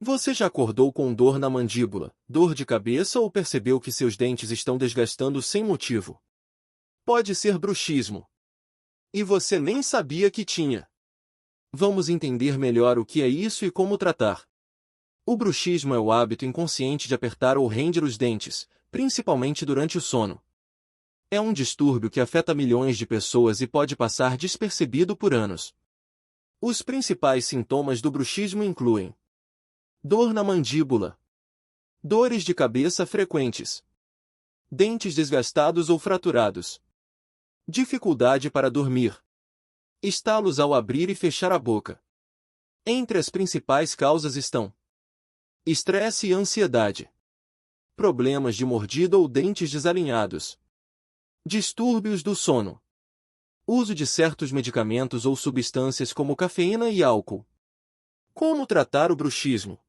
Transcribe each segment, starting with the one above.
Você já acordou com dor na mandíbula, dor de cabeça ou percebeu que seus dentes estão desgastando sem motivo? Pode ser bruxismo. E você nem sabia que tinha. Vamos entender melhor o que é isso e como tratar. O bruxismo é o hábito inconsciente de apertar ou render os dentes, principalmente durante o sono. É um distúrbio que afeta milhões de pessoas e pode passar despercebido por anos. Os principais sintomas do bruxismo incluem dor na mandíbula, dores de cabeça frequentes, dentes desgastados ou fraturados, dificuldade para dormir, estalos ao abrir e fechar a boca. Entre as principais causas estão estresse e ansiedade, problemas de mordida ou dentes desalinhados, distúrbios do sono, uso de certos medicamentos ou substâncias como cafeína e álcool. Como tratar o bruxismo?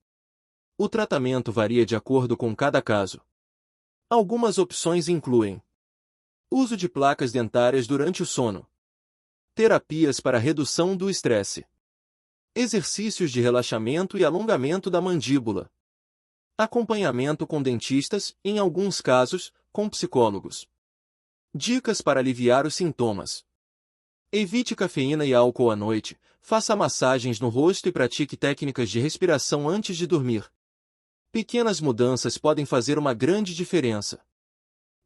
O tratamento varia de acordo com cada caso. Algumas opções incluem uso de placas dentárias durante o sono, terapias para redução do estresse, exercícios de relaxamento e alongamento da mandíbula, acompanhamento com dentistas, em alguns casos, com psicólogos. Dicas para aliviar os sintomas. Evite cafeína e álcool à noite, faça massagens no rosto e pratique técnicas de respiração antes de dormir. Pequenas mudanças podem fazer uma grande diferença.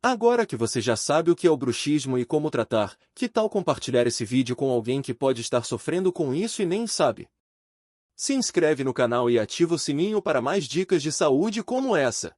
Agora que você já sabe o que é o bruxismo e como tratar, que tal compartilhar esse vídeo com alguém que pode estar sofrendo com isso e nem sabe? Se inscreve no canal e ativa o sininho para mais dicas de saúde como essa.